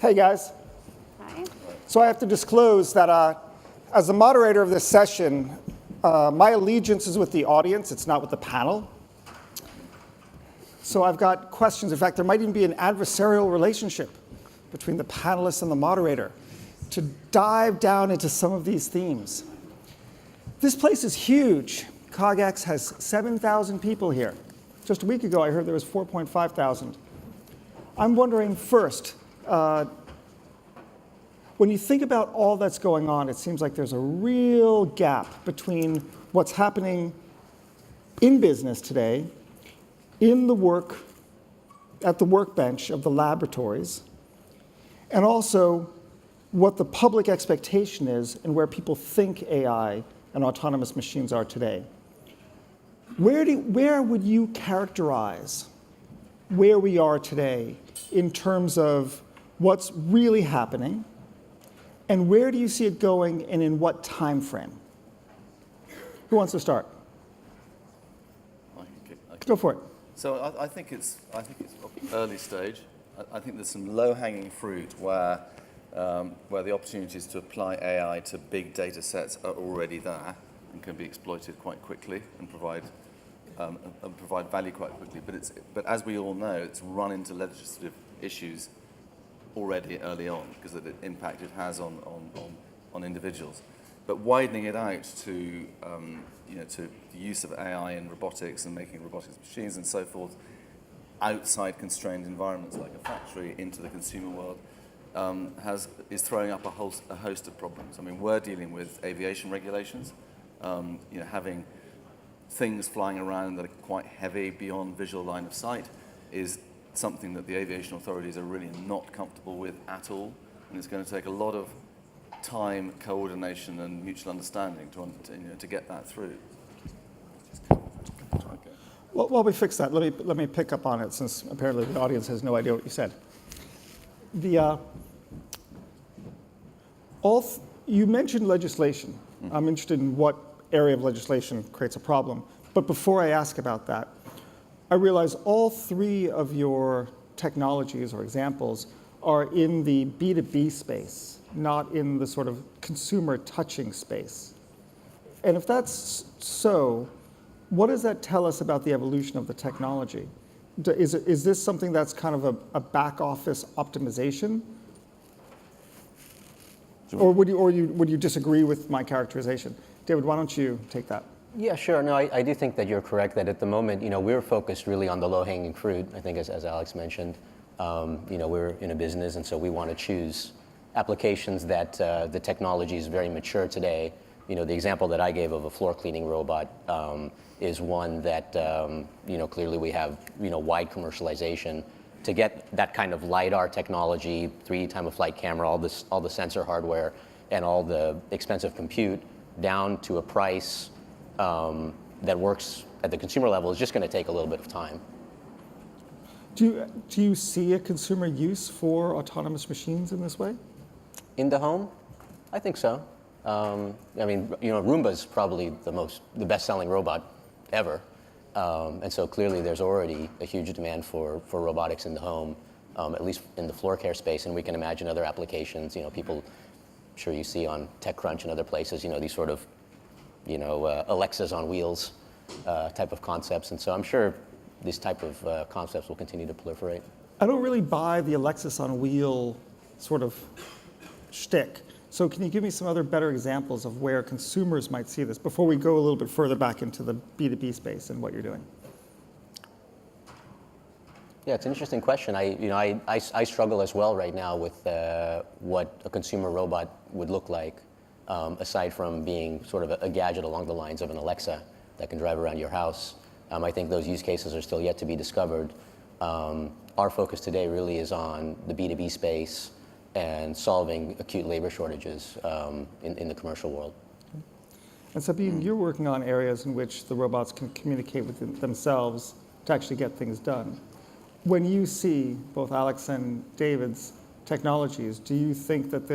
Hey, guys. Hi. So I have to disclose that as the moderator of this session, my allegiance is with the audience. It's not with the panel. So I've got questions. In fact, there might even be an adversarial relationship between the panelists and the moderator to dive down into some of these themes. This place is huge. CogX has 7,000 people here. Just a week ago, I heard there was 4.5 thousand. I'm wondering first, when you think about all that's going on, it seems like there's a real gap between what's happening in business today, in the work, at the workbench of the laboratories, and also what the public expectation is and where people think AI and autonomous machines are today. Where would you characterize where we are today in terms of what's really happening, and where do you see it going, and in what time frame? Who wants to start? Go for it. So I think it's early stage. I think there's some low-hanging fruit where the opportunities to apply AI to big data sets are already there and can be exploited quite quickly and provide value quite quickly. But as we all know, it's run into legislative issues already early on because of the impact it has on individuals. But widening it out to to the use of AI in robotics and making robotics machines and so forth outside constrained environments like a factory into the consumer world is throwing up a host of problems. I mean, we're dealing with aviation regulations, having things flying around that are quite heavy beyond visual line of sight is something that the aviation authorities are really not comfortable with at all, and it's going to take a lot of time, coordination, and mutual understanding to get that through. Well, while we fix that, let me pick up on it, since apparently the audience has no idea what you said. You mentioned legislation. I'm interested in what area of legislation creates a problem. But before I ask about that, I realize all three of your technologies or examples are in the B2B space, not in the sort of consumer touching space. And if that's so, what does that tell us about the evolution of the technology? Is this something that's kind of a back office optimization? Or would you disagree with my characterization? David, why don't you take that? Yeah, sure. No, I do think that you're correct that at the moment, we're focused really on the low-hanging fruit. I think as Alex mentioned, we're in a business, and so we want to choose applications that the technology is very mature today. The example that I gave of a floor cleaning robot is one that, clearly we have, wide commercialization. To get that kind of LiDAR technology, 3D time-of-flight camera, all the sensor hardware, and all the expensive compute down to a price that works at the consumer level is just going to take a little bit of time. Do you see a consumer use for autonomous machines in this way? In the home? I think so. Roomba's probably the best-selling robot ever. And so clearly there's already a huge demand for robotics in the home, at least in the floor care space, and we can imagine other applications. People, I'm sure you see on TechCrunch and other places, these sort of, Alexas on wheels type of concepts. And so I'm sure these type of concepts will continue to proliferate. I don't really buy the Alexis on a wheel sort of shtick. So can you give me some other better examples of where consumers might see this before we go a little bit further back into the B2B space and what you're doing? Yeah, it's an interesting question. I struggle as well right now with what a consumer robot would look like, aside from being sort of a gadget along the lines of an Alexa that can drive around your house. I think those use cases are still yet to be discovered. Our focus today really is on the B2B space and solving acute labor shortages in the commercial world. And Sabine, you're working on areas in which the robots can communicate with themselves to actually get things done. When you see both Alex and David's technologies, do you think that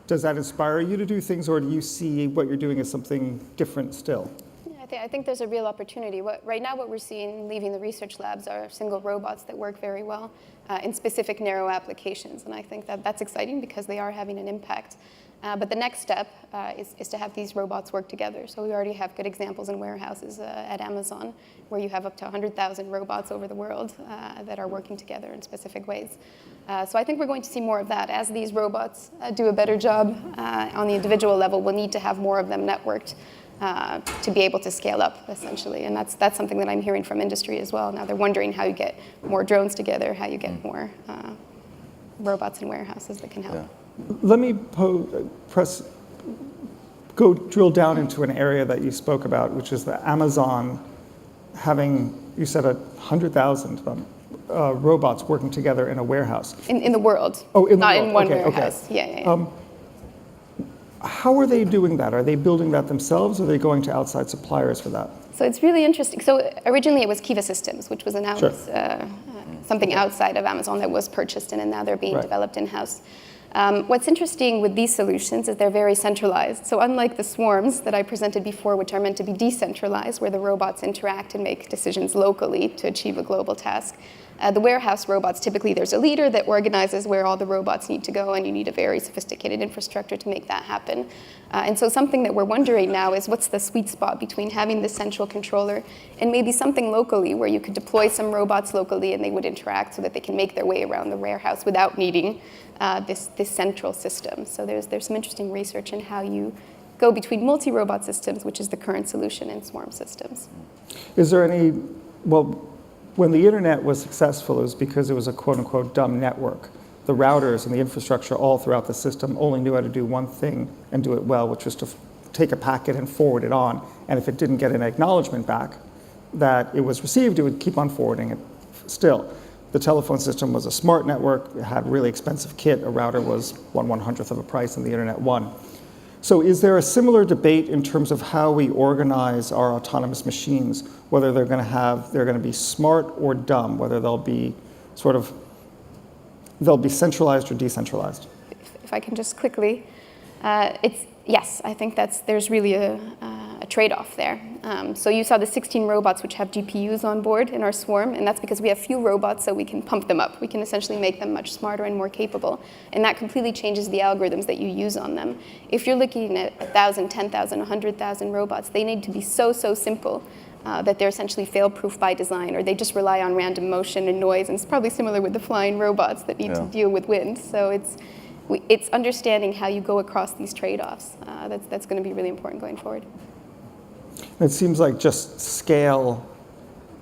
does that inspire you to do things, or do you see what you're doing as something different still? Yeah, I think there's a real opportunity. Right now what we're seeing leaving the research labs are single robots that work very well in specific narrow applications. And I think that that's exciting because they are having an impact. But the next step is to have these robots work together. So we already have good examples in warehouses at Amazon where you have up to 100,000 robots over the world that are working together in specific ways. So I think we're going to see more of that. As these robots do a better job on the individual level, we'll need to have more of them networked to be able to scale up, essentially. And that's something that I'm hearing from industry as well. Now they're wondering how you get more drones together, how you get more robots in warehouses that can help. Yeah. Let me drill down into an area that you spoke about, which is the Amazon having, you said, 100,000 robots working together in a warehouse. In the world. Oh, in the not world. in one Okay, warehouse. okay. Yeah. How are they doing that? Are they building that themselves, or are they going to outside suppliers for that? So it's really interesting. So originally it was Kiva Systems, which was announced Sure. something outside of Amazon that was purchased, and now they're being Right. developed in-house. What's interesting with these solutions is they're very centralized. So unlike the swarms that I presented before, which are meant to be decentralized, where the robots interact and make decisions locally to achieve a global task, the warehouse robots, typically there's a leader that organizes where all the robots need to go, and you need a very sophisticated infrastructure to make that happen. And so something that we're wondering now is what's the sweet spot between having this central controller and maybe something locally where you could deploy some robots locally and they would interact so that they can make their way around the warehouse without needing this central system. So there's some interesting research in how you go between multi-robot systems, which is the current solution, and swarm systems. Is there any, well, when the internet was successful, it was because it was a quote-unquote dumb network. The routers and the infrastructure all throughout the system only knew how to do one thing and do it well, which was to take a packet and forward it on. And if it didn't get an acknowledgement back that it was received, it would keep on forwarding it still. The telephone system was a smart network. It had really expensive kit. A router was 1/100th of a price, and the internet won. So is there a similar debate in terms of how we organize our autonomous machines, whether they're going to be smart or dumb, whether they'll be centralized or decentralized? If I can just quickly, yes, I think there's really a trade-off there. So you saw the 16 robots which have GPUs on board in our swarm, and that's because we have few robots, so we can pump them up. We can essentially make them much smarter and more capable, and that completely changes the algorithms that you use on them. If you're looking at 1,000, 10,000, 100,000 robots, they need to be so simple that they're essentially fail-proof by design, or they just rely on random motion and noise, and it's probably similar with the flying robots that need to deal with wind. So it's understanding how you go across these trade-offs that's going to be really important going forward. It seems like just scale,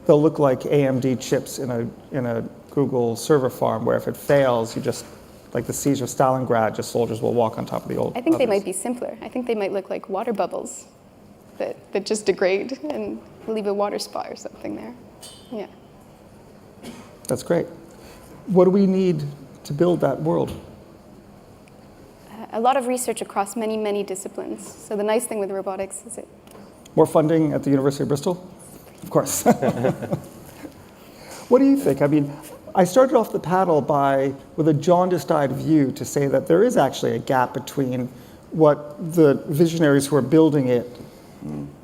they'll look like AMD chips in a Google server farm, where if it fails, you just, like the siege of Stalingrad, just soldiers will walk on top of the old I think they ovens. might be simpler. I think they might look like water bubbles that just degrade and leave a water spot or something there. Yeah. That's great. What do we need to build that world? A lot of research across many disciplines. So the nice thing with robotics is it. More funding at the University of Bristol? Of course. What do you think? I mean, I started off the panel with a jaundiced-eyed view to say that there is actually a gap between what the visionaries who are building it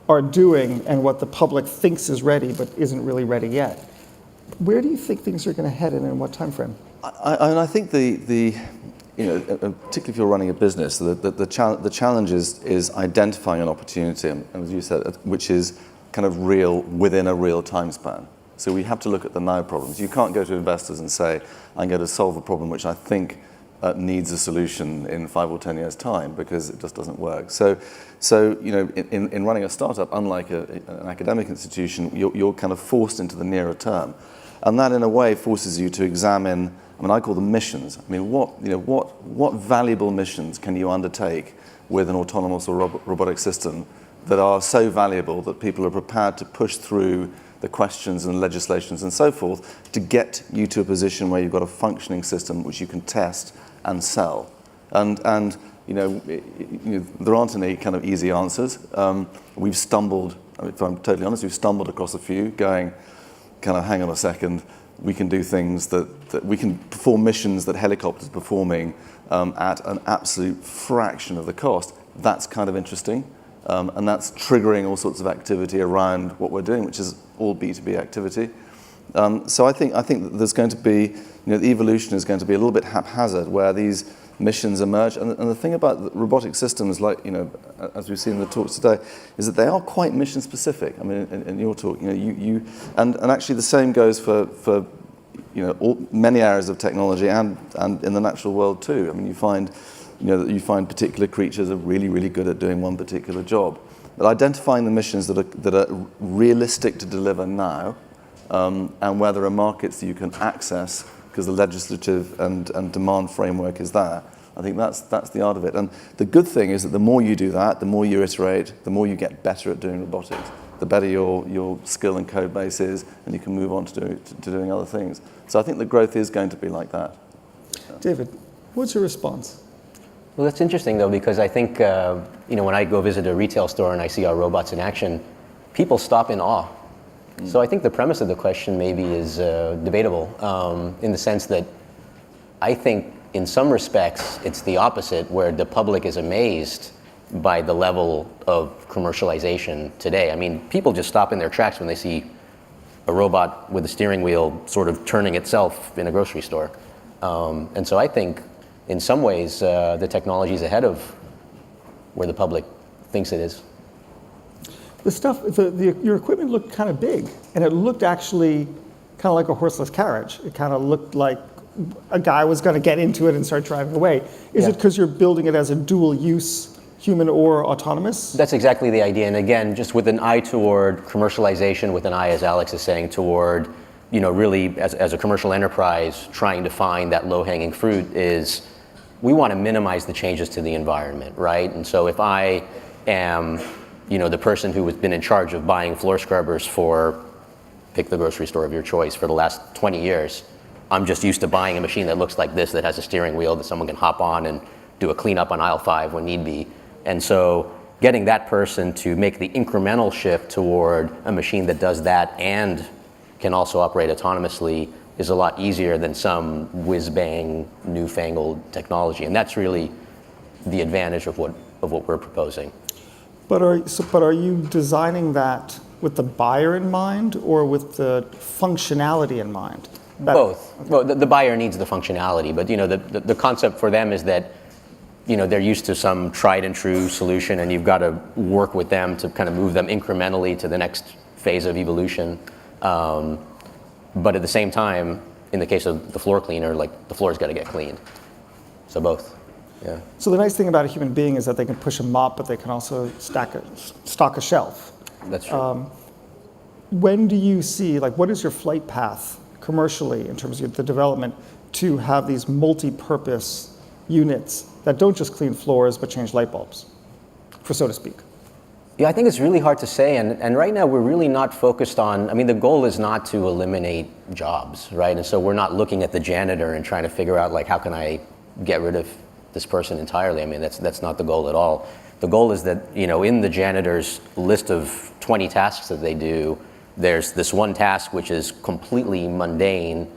are doing and what the public thinks is ready but isn't really ready yet. Where do you think things are going to head and in what time frame? I think particularly if you're running a business, the challenge is identifying an opportunity, and as you said, which is kind of real within a real time span. So we have to look at the now problems. You can't go to investors and say, I'm going to solve a problem which I think needs a solution in 5 or 10 years' time, because it just doesn't work. So in running a startup, unlike an academic institution, you're kind of forced into the nearer term. And that, in a way, forces you to examine, I call them missions. What valuable missions can you undertake with an autonomous or robotic system that are so valuable that people are prepared to push through the questions and legislations and so forth to get you to a position where you've got a functioning system which you can test and sell. And there aren't any kind of easy answers. We've stumbled, if I'm totally honest, we've stumbled across a few going, kind of hang on a second, we can do things that we can perform missions that helicopters are performing at an absolute fraction of the cost. That's kind of interesting. And that's triggering all sorts of activity around what we're doing, which is all B2B activity. So I think that there's going to be, the evolution is going to be a little bit haphazard, where these missions emerge. And the thing about robotic systems, like, as we've seen in the talks today, is that they are quite mission specific. I mean, in your talk, and actually the same goes for many areas of technology and in the natural world too. I mean, you find particular creatures are really, really good at doing one particular job. But identifying the missions that are realistic to deliver now, and where there are markets that you can access because the legislative and demand framework is there, I think that's the art of it. And the good thing is that the more you do that, the more you iterate, the more you get better at doing robotics, the better your skill and code base is, and you can move on to doing other things. So I think the growth is going to be like that. David, what's your response? Well, that's interesting, though, because I think, when I go visit a retail store and I see our robots in action, people stop in awe. So I think the premise of the question maybe is debatable, in the sense that I think in some respects it's the opposite, where the public is amazed by the level of commercialization today. I mean, people just stop in their tracks when they see a robot with a steering wheel sort of turning itself in a grocery store. And so I think in some ways the technology is ahead of where the public thinks it is. The stuff, your equipment looked kind of big, and it looked actually kind of like a horseless carriage. It kind of looked like a guy was going to get into it and start driving away. Is it because you're building it as a dual use, human or autonomous? That's exactly the idea. And again, just with an eye toward commercialization, with an eye, as Alex is saying, toward, really as a commercial enterprise, trying to find that low-hanging fruit is, we want to minimize the changes to the environment, right? And so if I am the person who has been in charge of buying floor scrubbers for, pick the grocery store of your choice, for the last 20 years, I'm just used to buying a machine that looks like this, that has a steering wheel that someone can hop on and do a cleanup on aisle 5 when need be. And so getting that person to make the incremental shift toward a machine that does that and can also operate autonomously is a lot easier than some whiz-bang newfangled technology. And that's really the advantage of what we're proposing. But are you designing that with the buyer in mind or with the functionality in mind? Both. Well, the buyer needs the functionality, but the concept for them is that they're used to some tried and true solution, and you've got to work with them to kind of move them incrementally to the next phase of evolution. But at the same time, in the case of the floor cleaner, like, the floor's got to get cleaned. So both. Yeah. So the nice thing about a human being is that they can push a mop, but they can also stock a shelf. That's true. When do you see, what is your flight path commercially in terms of the development to have these multi-purpose units that don't just clean floors but change light bulbs, so to speak? Yeah, I think it's really hard to say, and right now we're really not focused on, the goal is not to eliminate jobs, right? And so we're not looking at the janitor and trying to figure out, how can I get rid of this person entirely. That's not the goal at all. The goal is that, in the janitor's list of 20 tasks that they do, there's this one task which is completely mundane,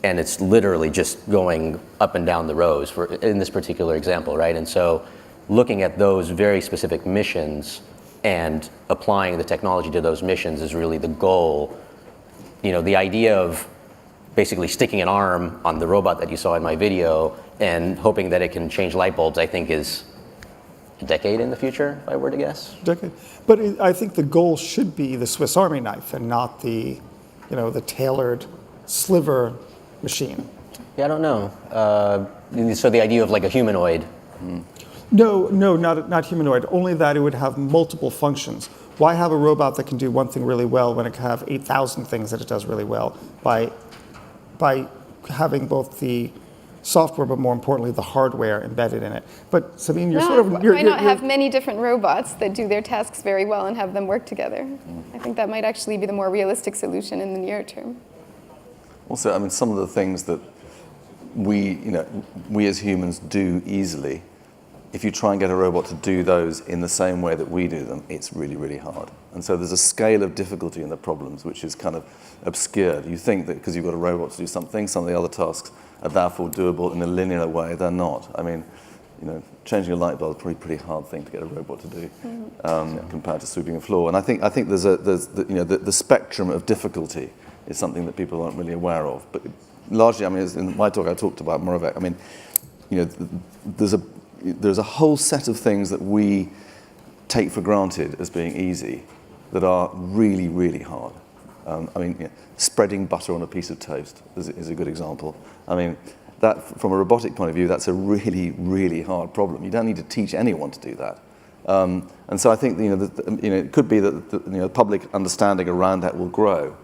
and it's literally just going up and down the rows in this particular example, right? And so looking at those very specific missions and applying the technology to those missions is really the goal. The idea of basically sticking an arm on the robot that you saw in my video and hoping that it can change light bulbs, I think, is a decade in the future, if I were to guess. Decade. But I think the goal should be the Swiss Army knife and not the tailored sliver machine. Yeah, I don't know. So the idea of a humanoid. No, not humanoid. Only that it would have multiple functions. Why have a robot that can do one thing really well when it can have 8,000 things that it does really well by having both the software, but more importantly, the hardware embedded in it. But Sabine, why not have many different robots that do their tasks very well and have them work together? I think that might actually be the more realistic solution in the near term. Also, some of the things that we as humans do easily, if you try and get a robot to do those in the same way that we do them, it's really, really hard. And so there's a scale of difficulty in the problems which is kind of obscured. You think that because you've got a robot to do something, some of the other tasks are therefore doable in a linear way. They're not. changing a light bulb is probably a pretty hard thing to get a robot to do compared to sweeping a floor. And I think there's the spectrum of difficulty is something that people aren't really aware of. But largely, I mean, in my talk I talked about Muirhead. I mean, there's a whole set of things that we take for granted as being easy that are really, really hard. I mean, spreading butter on a piece of toast is a good example. I mean, that from a robotic point of view, that's a really, really hard problem. You don't need to teach anyone to do that. And so I think it could be that the public understanding around that will grow,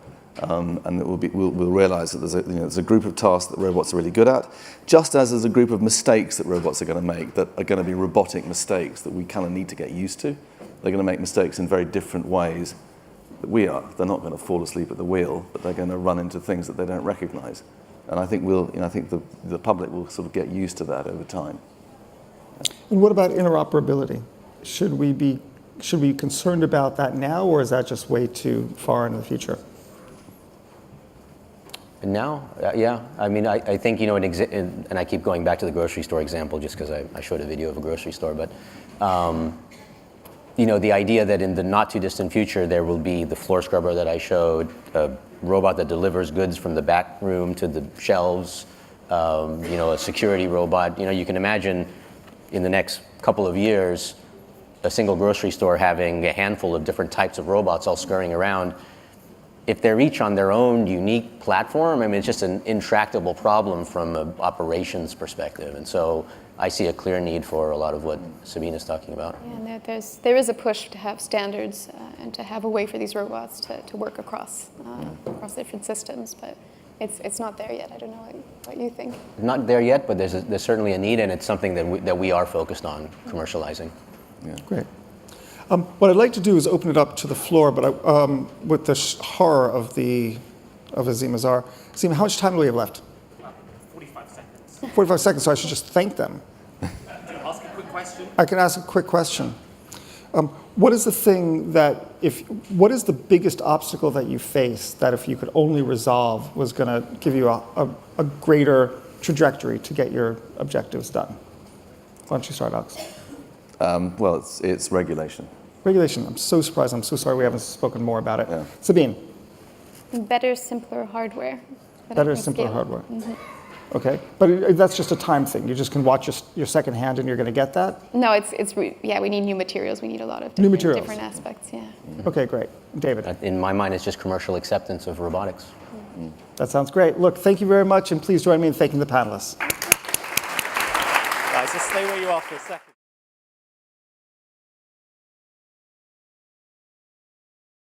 and we'll realise that there's a group of tasks that robots are really good at, just as there's a group of mistakes that robots are going to make that are going to be robotic mistakes that we kind of need to get used to. They're going to make mistakes in very different ways that we are. They're not going to fall asleep at the wheel, but they're going to run into things that they don't recognise. And I think the public will sort of get used to that over time. And what about interoperability? Should we be concerned about that now, or is that just way too far into the future? And now, yeah. I mean, I think, and I keep going back to the grocery store example just because I showed a video of a grocery store, but the idea that in the not too distant future there will be the floor scrubber that I showed, a robot that delivers goods from the back room to the shelves, a security robot. You can imagine in the next couple of years a single grocery store having a handful of different types of robots all scurrying around. If they're each on their own unique platform, I mean, it's just an intractable problem from an operations perspective. And so I see a clear need for a lot of what Sabine is talking about. Yeah, and there is a push to have standards and to have a way for these robots to work across different systems, but it's not there yet. I don't know what you think. Not there yet, but there's certainly a need, and it's something that we are focused on commercializing. Yeah. Great. What I'd like to do is open it up to the floor, but with the horror of Azim Azhar. Azim, how much time do we have left? 45 seconds. 45 seconds, so I should just thank them. Ask a quick question. I can ask a quick question. What is the thing what is the biggest obstacle that you face that if you could only resolve was going to give you a greater trajectory to get your objectives done? Why don't you start, Alex? Well, it's regulation. Regulation. I'm so surprised. I'm so sorry we haven't spoken more about it. Yeah. Sabine. Better, simpler hardware. Better, simpler hardware. Mm-hmm. Okay, but that's just a time thing. You just can watch your second hand and you're going to get that? No, we need new materials. We need a lot of different aspects, yeah. Okay, great. David? In my mind, it's just commercial acceptance of robotics. Mm. That sounds great. Look, thank you very much, and please join me in thanking the panelists. Guys, just stay where you are for a second.